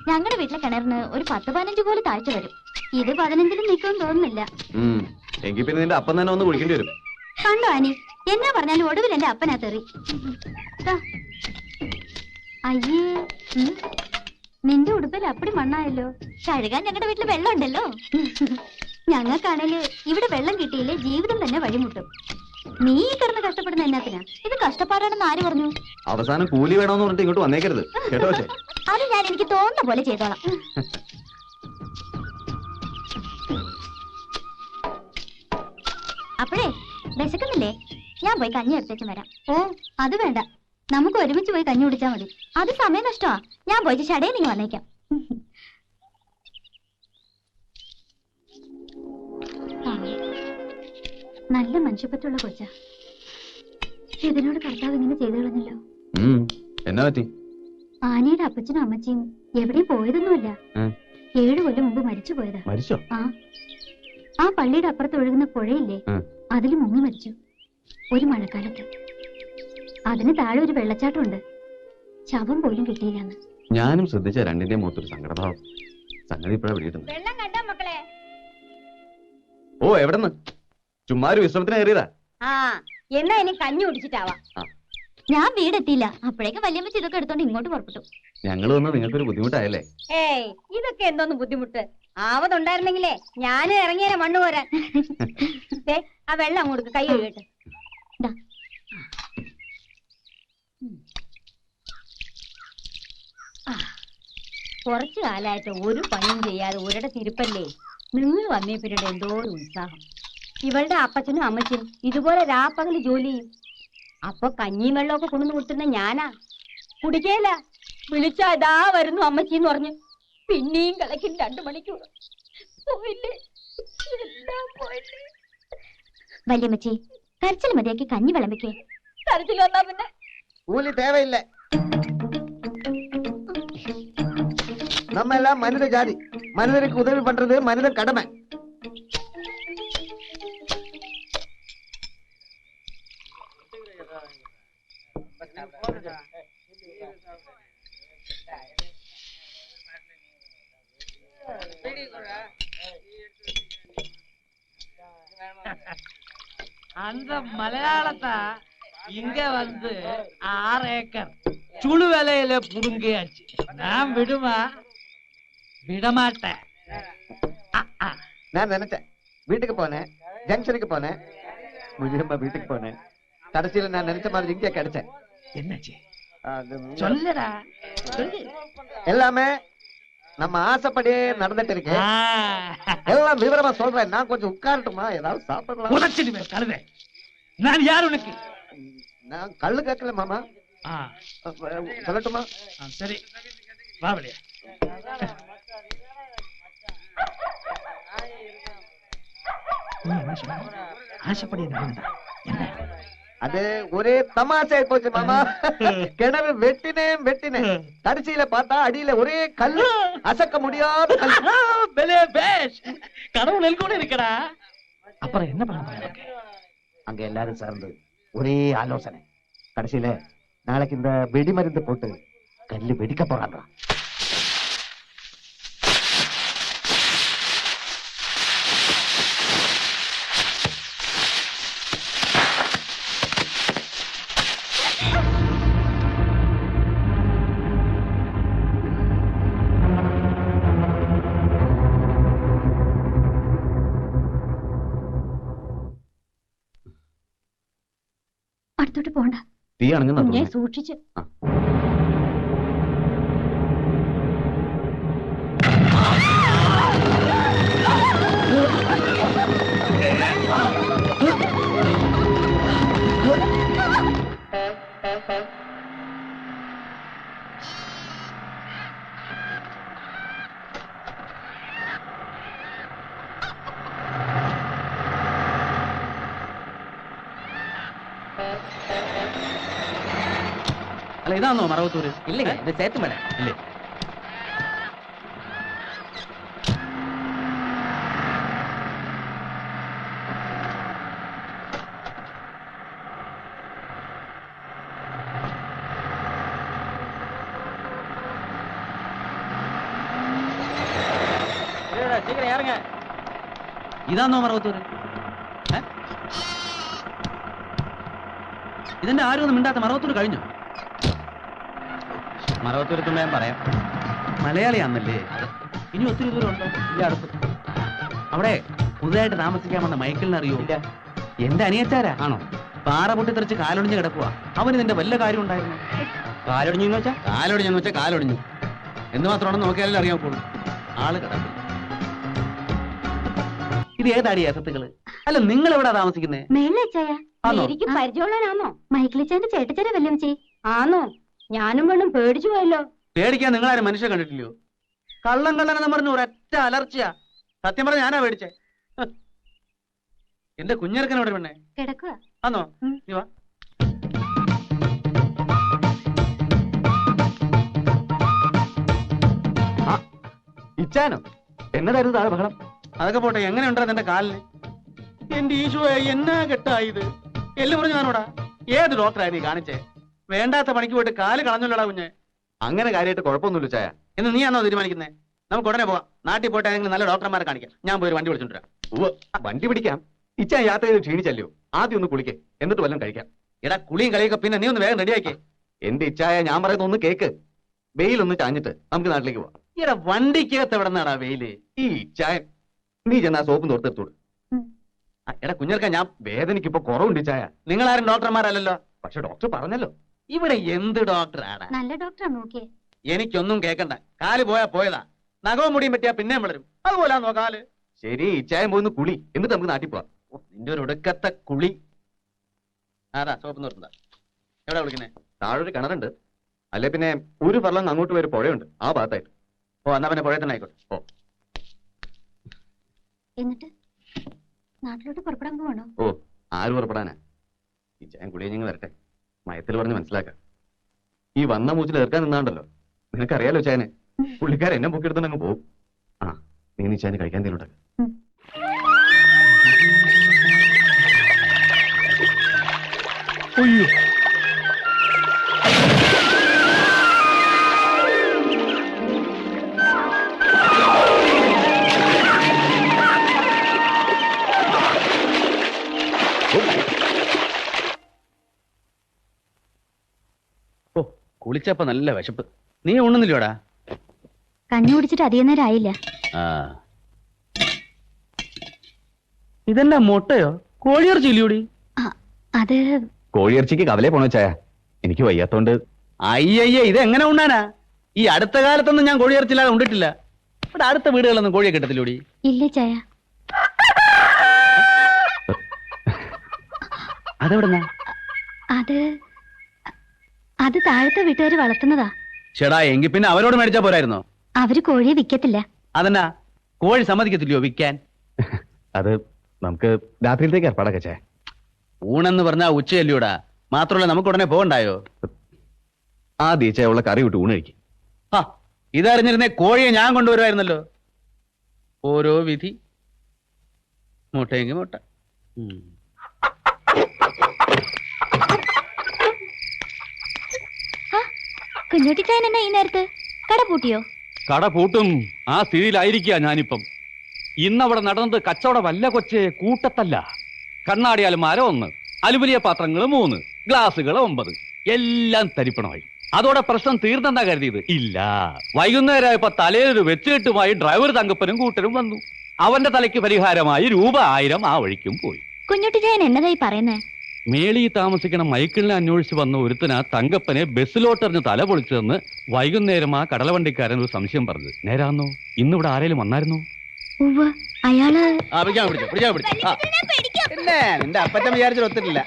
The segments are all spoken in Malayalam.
ഞങ്ങളുടെ വീട്ടിലെ കിണറിന് ഒരു 10-15 കോല് താഴ്ച വരും. ഇത് 15-ലും നിൽക്കുമെന്ന് തോന്നുന്നില്ല. എങ്കിൽ പിന്നെ നിന്റെ അപ്പം തന്നെ ഒന്ന് കുളിക്കേണ്ടി വരും. കണ്ടോ ആനി, എന്നാ പറഞ്ഞാലും ഒടുവിൽ എന്റെ അപ്പനാ തെറി. അയ്യേ, നിന്റെ ഉടുപ്പിൽ അപ്പടി മണ്ണായല്ലോ. കഴുകാൻ ഞങ്ങളുടെ വീട്ടിൽ വെള്ളം ഉണ്ടല്ലോ. ഞങ്ങൾക്കാണേല് ഇവിടെ വെള്ളം കിട്ടിയില്ലേ ജീവിതം തന്നെ വഴിമുട്ടും. നീ കിടന്ന് കഷ്ടപ്പെടുന്ന എന്നാത്തിനാ? ഇത് കഷ്ടപ്പാടാണെന്ന് ആര് പറഞ്ഞു? അവസാനം കൂലി വേണമെന്ന് പറഞ്ഞിട്ട് ഇങ്ങോട്ട് വന്നേക്കരുത് കേട്ടോ. അത് ഞാൻ എനിക്ക് തോന്നുന്ന പോലെ ചെയ്തോളാം. അപ്പോഴേ വിശക്കുന്നില്ലേ? ഞാൻ പോയി കഞ്ഞി എടുത്തേച്ച് വരാം. ഓ അത് വേണ്ട, നമുക്ക് ഒരുമിച്ച് പോയി കഞ്ഞി കുടിച്ചാൽ മതി. അത് സമയം നഷ്ടമാ. ഞാൻ പോയിട്ട് ഷടയിൽ നിങ്ങൾ വന്നേക്കാം. നല്ല മനുഷ്യപ്പറ്റുള്ള കൊച്ച. ഇതിനോട് കർത്താവ് ഇങ്ങനെ ചെയ്തു കളഞ്ഞല്ലോ. എന്നാ പറ്റി? ആനയുടെ അപ്പച്ചനും അമ്മച്ചിയും എവിടെയും പോയതൊന്നുമില്ല. 7 കൊല്ലം മുമ്പ് മരിച്ചു പോയതാ. ആ പള്ളിയുടെ അപ്പുറത്ത് ഒഴുകുന്ന പുഴയില്ലേ, അതിൽ മുങ്ങി മരിച്ചു ഒരു മഴക്കാലത്ത്. അതിന് താഴെ ഒരു വെള്ളച്ചാട്ടമുണ്ട്. ശവം പോലും കിട്ടിയില്ലെന്ന്. ഞാനും ശ്രദ്ധിച്ച രണ്ടിന്റെ മുഖത്തൊരു സങ്കടഭാവം. സംഗതി ഇപ്പഴാ വിളിയിട്ടുണ്ട്. ഓ എവിടെന്ന്? ചുമ്മാ ഒരു വിശ്രമത്തിന് കയറിയതാ. എന്നാ ഇനി കഞ്ഞി കുടിച്ചിട്ടാവാ. ഞാൻ വീടെത്തിയില്ല, അപ്പോഴേക്കും വല്യമ്മച്ചി ഇതൊക്കെ എടുത്തോണ്ട് ഇങ്ങോട്ട് പുറപ്പെട്ടു. ഞങ്ങൾ വന്ന് നിങ്ങൾക്കൊരു ബുദ്ധിമുട്ടായല്ലേ? ഏയ് ഇതൊക്കെ എന്തോന്ന് ബുദ്ധിമുട്ട്. ആവതുണ്ടായിരുന്നെങ്കിലേ ഞാനും ഇറങ്ങിയ മണ്ണ് പോരാൻ. ആ വെള്ളം അങ്ങോട്ട് കൈ കഴുകട്ടെ. കുറച്ചു കാലമായിട്ട് ഒരു പണിയും ചെയ്യാതെ ഒരിടത്ത് തിരുപ്പല്ലേ. നിങ്ങൾ വന്നേ പിന്നീട് എന്തോ ഒരു ഉത്സാഹം. ഇവളുടെ അപ്പച്ചനും അമ്മച്ചനും ഇതുപോലെ രാപ്പകല് ജോലി ചെയ്യും. അപ്പൊ കഞ്ഞിയും വെള്ളമൊക്കെ കൊണ്ടുവന്ന് കൊടുത്തിരുന്ന ഞാനാ കുടിക്കേല. വിളിച്ചാ ഇതാ വരുന്നു അമ്മച്ചിന്ന് പറഞ്ഞ് പിന്നെയും കളക്കും 2 മണിക്കൂർ. പോയില്ലേ, എല്ലാം പോയില്ലേ. വല്യമ്മച്ചി കരച്ചിൽ മതിയാക്കി കഞ്ഞി വിളമ്പിക്കേ. കരച്ചിൽ വന്നാ പിന്നെ കൂലി തേവയില്ല. நம்ம எல்லாம் மனித ஜாதி. மனிதனுக்கு உதவி பண்றது மனித கடமை. அந்த மலையாளத்தை இங்க வந்து 6 ஏக்கர் சுழு வேலையில புடுங்கியாச்சு. நான் விடமாட்டேன். நான் நினைச்சேன், வீட்டுக்கு போனேன், ஜங்ஷனுக்கு போனேன், முழியம்மா வீட்டுக்கு போனேன். கடைசியில நான் நினைச்ச மாதிரி இங்கே கிடைச்சேன். என்னாச்சு சொல்லுடா. எல்லாமே நம்ம ஆசைப்படியே நடந்துட்டு இருக்கு. எல்லாம் விவரமா சொல்றேன். நான் கொஞ்சம் உட்காரட்டுமா? ஏதாவது சாப்பிடலாம். கழுதை நான் யார் உனக்கு? நான் கல்லு கேட்கல மாமா. சொல்லட்டுமா? சரி வா வெளியே. ஆசைப்படி அது ஒரே தமாஷை போச்சு மாமா. கிணறு வெட்டினேன். கடைசியில பார்த்தா அடியில ஒரே கல்லு, அசக்க முடியாத கடவுள் கூட இருக்கடா. அப்புறம் என்ன பண்ண போறீங்க? அங்க எல்லாரும் சேர்ந்து ஒரே ஆலோசனை. கடைசியில நாளைக்கு இந்த வெடி மருந்து போட்டு கல்லு வெடிக்க போறாங்க. അടുത്തോട്ട് പോണ്ട. തീ അണങ്ങുന്ന സൂക്ഷിച്ച്. അല്ല ഇതാണോ മറവത്തൂര്? ഇല്ലേ, ഇത് സേത്തുമല. ഇല്ലേ? ഇതാന്നോ മറവത്തൂര്? ഇതിന്റെ ആരും ഒന്നും മിണ്ടാത്ത മറവത്തൂര് കഴിഞ്ഞു. മറവത്തൂരത്തുമ്പോ ഞാൻ പറയാം, മലയാളിയാന്നല്ലേ? ഇനി ഒത്തിരി ദൂരം ഉണ്ടോ? ഇല്ല, അടുത്ത്. അവിടെ പുതുതായിട്ട് താമസിക്കാൻ വന്ന മൈക്കിളിനെ അറിയോ? ഇല്ല. എന്റെ അനിയച്ചാരാ. ആണോ? പാറ പൊട്ടിത്തെറിച്ച് കാലൊടിഞ്ഞ് കിടക്കുക. അവന് ഇതിന്റെ വല്ല കാര്യം ഉണ്ടായിരുന്നു. കാലൊടിഞ്ഞെന്ന് വെച്ചാൽ കാലൊടിഞ്ഞു എന്ന് മാത്രമാണെന്ന് നോക്കിയാലേ അറിയാൻ ആള് കിടക്കും. ഇത് ഏതാടി അസത്തുകള്? അല്ല, നിങ്ങൾ എവിടാ താമസിക്കുന്നേ? എനിക്ക് പരിചയമുള്ളവനാണോ? മൈക്കിളിച്ചാന്റെ ചേട്ടച്ചാരാ വല്യമ്മച്ചി. ആണോ? ഞാനും പെണ്ണും പേടിച്ചു പോയല്ലോ. പേടിക്കാൻ നിങ്ങളാരും മനുഷ്യ കണ്ടിട്ടില്ലയോ? കള്ളനെന്ന് പറഞ്ഞ ഒരൊറ്റ അലർച്ചയാ. സത്യം പറഞ്ഞ ഞാനാ പേടിച്ചേ. എന്റെ കുഞ്ഞിറക്കനോട് പെണ്ണെ കിടക്കുക. ആന്നോ? നീ വാ. ഇച്ചാനോ? എന്നതായിരുന്നു താഴെ ബഹളം? അതൊക്കെ പോട്ടെ, എങ്ങനെ ഉണ്ടാ എന്റെ കാലിന്? എന്റെ ഈശോയെ, എന്നാ കെട്ടായത്? എല്ലാം പറഞ്ഞു ഞാനോടാ. ഏത് ഡോക്ടറായി നീ കാണിച്ചേ? വേണ്ടാത്ത പണിക്ക് പോയിട്ട് കാല് കളഞ്ഞല്ലോടാ കുഞ്ഞെ. അങ്ങനെ കാര്യമായിട്ട് കുഴപ്പമൊന്നുമില്ല ചായ. എന്ന് നീയാണോ തീരുമാനിക്കുന്നേ? നമുക്ക് ഉടനെ പോവാം. നാട്ടിൽ പോയിട്ട് ഏതെങ്കിലും നല്ല ഡോക്ടർമാരെ കാണിക്കാം. ഞാൻ പോയി വണ്ടി വിളിച്ചോണ്ടിരാം. വണ്ടി പിടിക്കാം. ഇച്ചാൻ യാത്ര ചെയ്ത് ക്ഷീണിച്ചല്ലോ, ആദ്യം ഒന്ന് കുളിക്കേ, എന്നിട്ട് വല്ലതും കഴിക്കാം. എടാ, കുളിയും കളിയൊക്കെ പിന്നെ നീ ഒന്ന് വേഗം റെഡിയാക്കേ. എന്റെ ഇച്ചായ, ഞാൻ പറയുന്ന ഒന്ന് കേക്ക്. വെയിലൊന്ന് ചാഞ്ഞിട്ട് നമുക്ക് നാട്ടിലേക്ക് പോവാം. എടാ, വണ്ടിക്കകത്ത് എവിടെ നിന്നാടാ വെയില്? ഈ ഇച്ചായ, നീ ചെന്നാ സോപ്പും തോർത്തെടുത്തോളൂ. എടാ കുഞ്ഞിറക്ക, ഞാൻ വേദനയ്ക്ക് ഇപ്പൊ കുറവുണ്ട് ഇച്ചായ. നിങ്ങളാരും ഡോക്ടർമാരല്ലോ. പക്ഷെ ഡോക്ടർ പറഞ്ഞല്ലോ. ഇവിടെ എന്ത് ഡോക്ടറാടാ? നല്ല ഡോക്ടറാ നോക്കിയേ. എനിക്കൊന്നും കേക്കണ്ട. കാല് പോയാ പോയതാ. നഖവും മുടിയും പറ്റിയാ പിന്നെ വളരും. അതുപോലാന്നോ കാല്? ശരി, ഇച്ചായം പോയിന്ന് കുളി, എന്നിട്ട് നമുക്ക് നാട്ടിൽ പോവാം. നിന്റെ ഒരു ഒടുക്കത്തെ കുളി. അതാ സോപ്പ് നിർത്തുന്ന. എവിടെ വിളിക്കുന്നേ? താഴൊരു കിണറുണ്ട്. അല്ലെ പിന്നെ ഒരു ഫർളങ് അങ്ങോട്ട് വരെ പുഴയുണ്ട്, ആ ഭാഗത്തായിട്ട്. ഓ, എന്നാ പിന്നെ പുഴയിൽ തന്നെ ആയിക്കോട്ടെ. ഓ, എന്നിട്ട് നാട്ടിലോട്ട് പുറപ്പെടാൻ പോവാണോ? ഓ, ആര് പുറപ്പെടാനാ? ഇച്ചായം കുളിയഞ്ഞ് വരട്ടെ, മയത്തിൽ പറഞ്ഞ് മനസ്സിലാക്കാം. ഈ വന്ന മൂച്ചിൽ ഏർക്കാൻ നിന്നാണ്ടല്ലോ, നിനക്കറിയാലോ ഇച്ചായനെ. പുള്ളിക്കാരൻ എന്നെ പൊക്കിയെടുത്തോണ്ട് അങ്ങ് പോകും. ആ, നീ ഇച്ചായന് കഴിക്കാൻ എന്തെങ്കിലും ഉണ്ടാക്കാം. ഓ, കുളിച്ചപ്പോ നല്ല വിശപ്പ്. നീ ഉണ്ണുന്നില്ലോടാ? കഞ്ഞി കുടിച്ചിട്ട് അധികം നേരം ആയില്ല. ഇതെന്താ മുട്ടയോ? കോഴിയിറച്ചി ഇല്ലൂടി? അത് കോഴിയിറച്ചിക്ക് കവലേ പോണോ ചായ? എനിക്ക് വയ്യാത്തോണ്ട്. അയ്യയ്യ, ഇതെങ്ങനെ ഉണ്ണാനാ? ഈ അടുത്ത കാലത്തൊന്നും ഞാൻ കോഴിയിറച്ചില്ലാതെ ഉണ്ടിട്ടില്ല. ഇവിടെ അടുത്ത വീടുകളൊന്നും കോഴിയെ കിട്ടത്തില്ലൂടി? ഇല്ല ചായ. അതെവിടെന്നാ? അത് താഴത്തെ വീട്ടുകാര് വളർത്തുന്നതാ. ചേടാ, എങ്കിൽ പിന്നെ അവരോട് മേടിച്ചാ പോരായിരുന്നോ? അവര് കോഴിയെ വിൽക്കത്തില്ല. അതെന്നാ? കോഴി സമ്മതിക്കത്തില്ലയോ വിൽക്കാൻ? അത് നമുക്ക് രാത്രിയിലത്തേക്ക് ഏർപ്പാടൊക്കെ ചായ. ഊണെന്ന് പറഞ്ഞാ ഉച്ചയല്ലൂടാ. മാത്രമല്ല, നമുക്ക് ഉടനെ പോകണ്ടായോ? ആ ദീച്ചയുള്ള കറി വിട്ട് ഊണ് കഴിക്കും. ആ, ഇതറിഞ്ഞിരുന്നേ കോഴിയെ ഞാൻ കൊണ്ടുവരുമായിരുന്നല്ലോ. ഓരോ വിധി. മുട്ടയെങ്കിൽ മുട്ട. കുഞ്ഞുട്ടിച്ചായൻ എന്നാ ഈ നേരത്ത്? കട പൂട്ടിയോ? കട പൂട്ടും ആ സ്ഥിതിയിലായിരിക്കുക ഞാനിപ്പം. ഇന്നവിടെ നടന്നത് കച്ചവടം വല്ല കൊച്ചേ, കൂട്ടത്തല്ല. കണ്ണാടി അലമാര 1, അലുമിനിയ പാത്രങ്ങൾ 3, ഗ്ലാസുകൾ 9, എല്ലാം തരിപ്പണമായി. അതോടെ പ്രശ്നം തീർന്നെന്നാ കരുതിയത്? ഇല്ല. വൈകുന്നേരമായപ്പോ തലയിലൊരു വെച്ചുകെട്ടുമായി ഡ്രൈവർ തങ്കപ്പനും കൂട്ടരും വന്നു. അവന്റെ തലയ്ക്ക് പരിഹാരമായി ₹1000 ആ വഴിക്കും പോയി. കുഞ്ഞുട്ടിച്ചായൻ എന്നതായി പറയുന്നേ? മേളി താമസിക്കണ മൈക്കിളിനെ അന്വേഷിച്ച് വന്ന ഒരുത്തനാ തങ്കപ്പനെ ബസ്സിലോട്ടെറിഞ്ഞ് തല പൊളിച്ചതെന്ന് വൈകുന്നേരം ആ കടലവണ്ടിക്കാരൻ ഒരു സംശയം പറഞ്ഞു. നേരാന്നോ? ഇന്നിവിടെ ആരേലും വന്നായിരുന്നോ? അയാള് നിന്റെ അപ്പറ്റം വിചാരിച്ചിട്ട് ഒത്തിട്ടില്ല.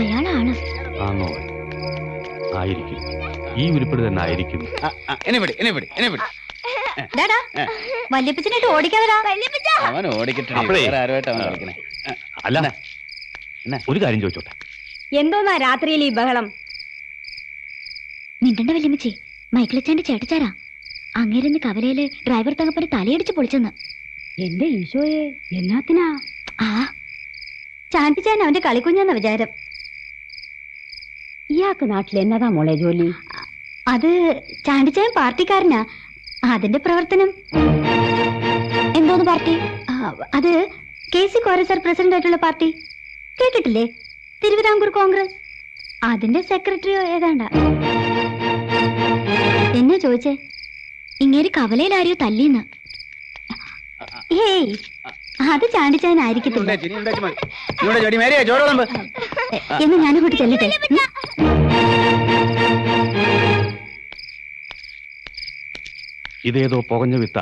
അയാളാണ്. ആന്നോ? ആയിരിക്കും. ഈ ഉരുപ്പിടി തന്നെ ആയിരിക്കും. വല്യപ്പച്ചനായിട്ട് ഓടിക്കാതെടാ. അവൻ ഓടിക്കട്ടെ. അല്ല, ഒരു കാര്യം ചോദിച്ചോട്ടെ? എന്തോന്നാ രാത്രിയിൽ ഈ ബഹളം? നിന്റെ വല്യമ്മച്ചി മൈക്കിളിച്ചാന്റെ ചേട്ടച്ചാരാ. അങ്ങേരന്ന് കവലയില് ഡ്രൈവർ തകപ്പന് തലയടിച്ച് പൊളിച്ചെന്ന്. എന്റെ ഈശോയെ, എന്നാത്തിനാ? ആ, ചാൻപിച്ചാൻ അവന്റെ കളിക്കുഞ്ഞാന്ന വിചാരം. ഇയാൾക്ക് നാട്ടിൽ എന്നതാ മോളെ ജോലി? അത് ചാണ്ടിച്ചായൻ പാർട്ടിക്കാരനാ. അതിന്റെ പ്രവർത്തനം. എന്തോന്ന് പാർട്ടി? അത് KC കോര സർ പ്രസിഡന്റ് ആയിട്ടുള്ള പാർട്ടി കേട്ടിട്ടില്ലേ? തിരുവിതാംകൂർ കോൺഗ്രസ്. അതിന്റെ സെക്രട്ടറിയോ ഏതാണ്ട. എന്നെ ചോദിച്ചേ, ഇങ്ങേര് കവലയിൽ ആരെയോ തല്ലിന്ന്. ഏയ്, അത് ചാണ്ടിച്ചാനായിരിക്കത്തില്ല എന്ന് ഞാനിങ്ങോട്ട് ചെല്ലട്ടെ. ഇതേതോ പുകഞ്ഞ വിത്ത.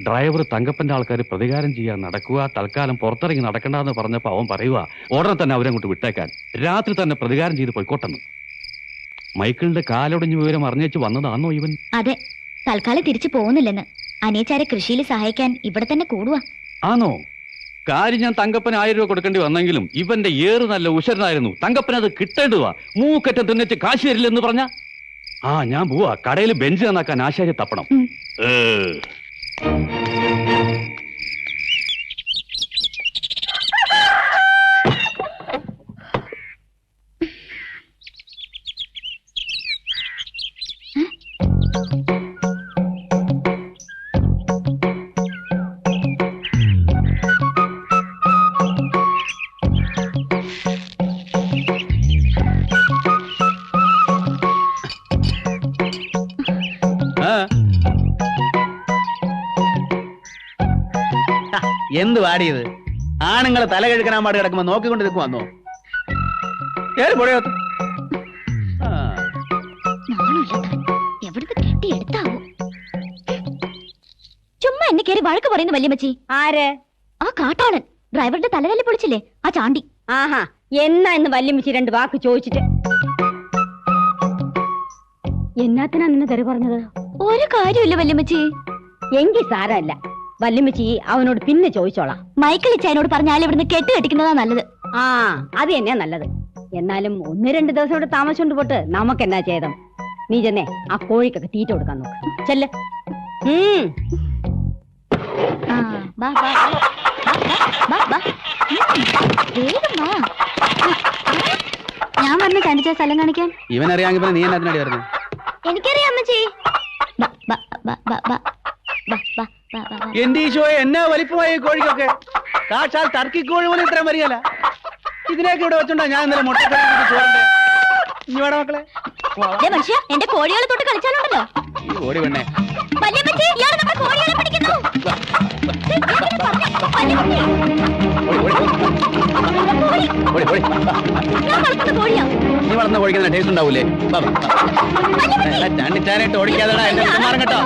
ഡ്രൈവർ തങ്കപ്പന്റെ ആൾക്കാർ പ്രതികാരം ചെയ്യാൻ നടക്കുക, തൽക്കാലം പുറത്തിറങ്ങി നടക്കണ്ടെന്ന് പറഞ്ഞപ്പോ അവൻ പറയുക ഉടനെ തന്നെ അവരങ്ങോട്ട് വിട്ടേക്കാൻ, രാത്രി തന്നെ പ്രതികാരം ചെയ്ത് പോയിക്കോട്ടെന്ന്. മൈക്കിളിന്റെ കാലൊടിഞ്ഞ വിവരം അറിഞ്ഞേച്ച് വന്നതാണോ ഇവൻ? അതെ, തൽക്കാലം തിരിച്ചു പോകുന്നില്ലെന്ന്. അനിയച്ചാരെ കൃഷിയിൽ സഹായിക്കാൻ ഇവിടെ തന്നെ കൂടുക. ആണോ? കാര്യം ഞാൻ തങ്കപ്പന് 1000 രൂപ കൊടുക്കേണ്ടി വന്നെങ്കിലും ഇവന്റെ ഏറ് നല്ല ഉശരനായിരുന്നു. തങ്കപ്പന് അത് കിട്ടേണ്ടുവാ. മൂക്കറ്റം തിന്നിച്ച് കാശ് തരില്ലെന്ന് പറഞ്ഞ ഞാൻ പോവാ. കടയിൽ ബെഞ്ച് നന്നാക്കാൻ ആശാരി തപ്പണം. എന്ത് വാടിയത്? ആണുങ്ങളെ തല കഴുകനാൻ പാട് കിടക്കുമ്പോ നോക്കിക്കൊണ്ട് നിൽക്കും വന്നോ? പൊഴയത്ത് ചുമ്മാ എന്നെ കയറി വഴക്ക് പറയുന്നു വല്യമ്മച്ചി. ആര്? ആ കാട്ടാളൻ ഡ്രൈവറുടെ തലതല്ലി പൊളിച്ചില്ലേ, ആ ചാണ്ടി. ആഹാ, എന്നാ ഇന്ന് വല്യമ്മച്ചി 2 വാക്ക് ചോദിച്ചിട്ട്. എന്നാത്തിനാ നിന്നെ തെറി പറഞ്ഞത്? ഒരു കാര്യമില്ല വല്യമ്മച്ചി. എങ്കിൽ സാരല്ല, വല്യമ്മച്ചി അവനോട് പിന്നെ ചോദിച്ചോളാം. മൈക്കിൾ ഇച്ചായനോട് പറഞ്ഞാൽ ഇവിടുന്ന് കെട്ടിക്കെട്ടിക്കുന്നതാ നല്ലത്. ആ, അത് തന്നെയാ നല്ലത്. എന്നാലും 1-2 ദിവസം ഇവിടെ താമസിച്ചോണ്ട് പോട്ട് നമുക്കെന്നാ ചെയ്തം. നീ ചെന്നേ ആ കോഴിക്കൊക്കെ തീറ്റ കൊടുക്കാൻ നോക്ക്. ചെല്ല്. ഞാൻ പറഞ്ഞ ചാണ്ടിച്ച സ്ഥലം കാണിക്കാൻ. ഇവനറിയാമെങ്കിൽ പിന്നെ നീ എന്നാത്തിനാടി വരുന്നത്? എനിക്കറിയാം അമ്മച്ചി. എന്റെ ഈശോയെ, എന്നാ വലിപ്പമായി കോഴിക്കൊക്കെ. കാശാൽ ടർക്കി കോഴി പോലും ഇത്രയും വരികയല്ല. ഇതിനൊക്കെ ഇവിടെ വെച്ചോണ്ടാ ഞാൻ ഇന്നലെ മുട്ട ചോറിന്റെ. ഇനി വേണം മക്കളെ. മനുഷ്യ, എന്റെ കോഴികളെ തൊട്ട് കളിച്ചാലുണ്ടല്ലോ. ഓടി വേണേ. നീ വളർന്ന കോഴിക്കുന്ന ടേസ്റ്റ് ഉണ്ടാവൂലേ? ചാണ്ടിച്ചാനായിട്ട് ഓടിക്കാതെടാ എന്റെ മാറും കേട്ടോ.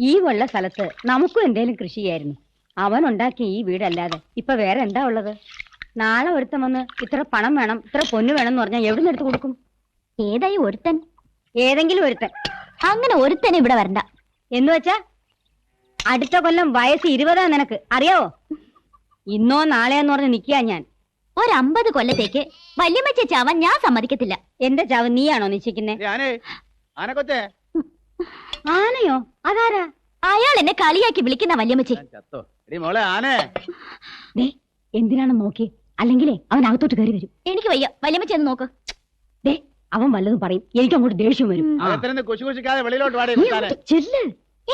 ഈ ഉള്ള സ്ഥലത്ത് നമുക്കും എന്തേലും കൃഷി ചെയ്യായിരുന്നു. അവൻ ഉണ്ടാക്കിയ ഈ വീടല്ലാതെ ഇപ്പൊ വേറെ എന്താ ഉള്ളത്? നാളെ ഒരുത്തൻ വന്ന് ഇത്ര പണം വേണം, ഇത്ര പൊന്നു വേണം എന്ന് പറഞ്ഞാൽ എവിടെ നിന്ന് എടുത്ത് കൊടുക്കും? ഏതായി ഒരുത്തൻ? ഏതെങ്കിലും ഒരുത്തൻ. അങ്ങനെ ഒരുത്തൻ ഇവിടെ വരണ്ട. എന്ന് വെച്ചാ അടുത്ത കൊല്ലം വയസ്സ് 20 നിനക്ക് അറിയാവോ? ഇന്നോ നാളെയെന്ന് പറഞ്ഞ് നിൽക്കുക ഞാൻ. 50 കൊല്ലത്തേക്ക് വല്യമ്മച്ചി ചാവാൻ ഞാൻ സമ്മതിക്കത്തില്ല. എന്റെ ചാവ് നീയാണോ നിശ്ചയിക്കുന്നേ? ആനയോ? അതാരാ? അയാൾ എന്നെ കളിയാക്കി വിളിക്കുന്ന വല്യമ്മച്ചി. എന്തിനാണ് നോക്കി? അല്ലെങ്കിലേ അവൻ അകത്തോട്ട് കയറി വരും. എനിക്ക് വയ്യ, വല്യമ്മച്ചി ഒന്ന് നോക്ക്. അവൻ വല്ലതും പറയും, എനിക്ക് അങ്ങോട്ട് ദേഷ്യം വരും.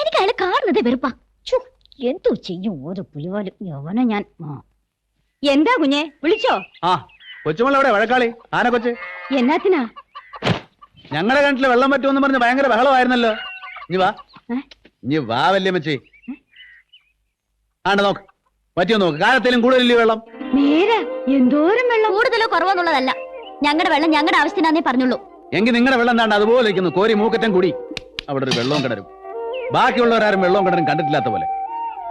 എനിക്ക് അയാളെ കാണുന്നത് വെറുപ്പാ. എന്തോ ചെയ്യും ഓരോ പുലിവാലും. യവനെ ഞാൻ. എന്താ കുഞ്ഞെ, വിളിച്ചോ? കൊച്ചുമോളെവിടെ വഴക്കാളി? ആന കൊച്ച് എന്നാത്തിനാ? ഞങ്ങളുടെ കിണറ്റില് വെള്ളം പറ്റുമെന്ന് പറഞ്ഞ് ഭയങ്കര ബഹളമായിരുന്നല്ലോ. ഇനി വാ, ഇനി വാ വല്യമ്മച്ചി. ആണ്ട നോക്ക്, പറ്റിയോ നോക്ക്. കാലത്തേലും കൂടുതലില്ലേ വെള്ളം? നേരെ എന്തോരം വെള്ളം. കൂടുതലോ കുറവെന്നുള്ളതല്ല, ഞങ്ങളുടെ വെള്ളം ഞങ്ങളുടെ ആവശ്യത്തിനാന്നേ പറഞ്ഞുള്ളൂ. എങ്കിൽ നിങ്ങളുടെ വെള്ളം താണ്ട അതുപോലെ ഇരിക്കുന്നു, കോരി മൂക്കറ്റം കൂടി. അവിടെ ഒരു വെള്ളവും കിണരും. ബാക്കിയുള്ളവരാരും വെള്ളവും കിണറും കണ്ടിട്ടില്ലാത്ത പോലെ.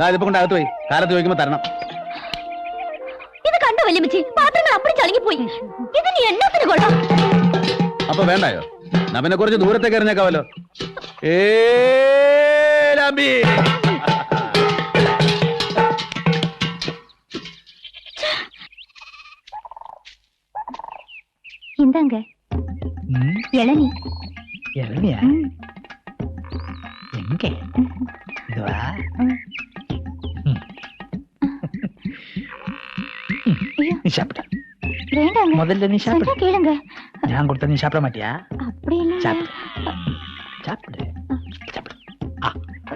ഇതിപ്പോ കൊണ്ട് അകത്ത് പോയി, കാലത്ത് ചോദിക്കുമ്പോ തരണം. ഇത് കണ്ടു വല്യമ്മച്ചി, പാത്രങ്ങൾ അപ്പടി ചളുങ്ങിപ്പോയി. ഇതിന് എണ്ണത്തിന് കൊള്ളാം. അപ്പൊ വേണ്ടായോ? നമ്മനെ കുറച്ച് ദൂരത്തേക്ക് എറിഞ്ഞേക്കാവല്ലോ. இந்தாங்க இளநீ. இளநியா? எங்க? இதுவா? சாப்பிடு. வேண்டாங்க. முதல்ல நீ சாப்பிடு. சொன்னா கேளுங்க. நான் கொடுத்த நீ சாப்பிட மாட்டியா? அப்படி இல்ல. சாப்பிடு. சாப்பிடு. சாப்பிடு.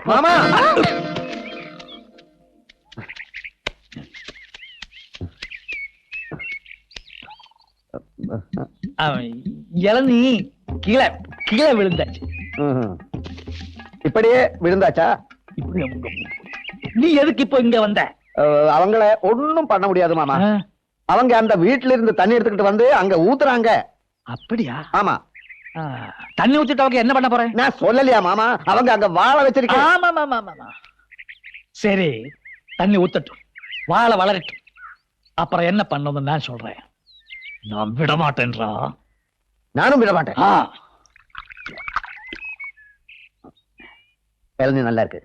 மாமா இளநீ கீழே கீழே விழுந்தாச்சு. இப்படியே விழுந்தாச்சா? இப்படி நீ எதுக்கு இப்போ இங்க வந்த? அவங்கள ஒண்ணும் பண்ண முடியாது மாமா. ஆ, அவங்க அந்த வீட்டுல இருந்து தண்ணி எடுத்துக்கிட்டு வந்து அங்க ஊத்துறாங்க. அப்படியா? ஆமா. ஆ, தண்ணி ஊத்திட்டு அவங்க என்ன பண்ண போறேன்? நான் சொல்லலையா மாமா, அவங்க அங்க வாழ வச்சிருக்கேன். ஆமா ஆமா ஆமா. சரி, தண்ணி ஊத்தட்டும், வாழை வளரட்டும், அப்புறம் என்ன பண்ணணும் நான் சொல்றேன். நான் விட மாட்டேன்றா. நானும் விட மாட்டேன். ஆ, இளநீ நல்லா இருக்கு.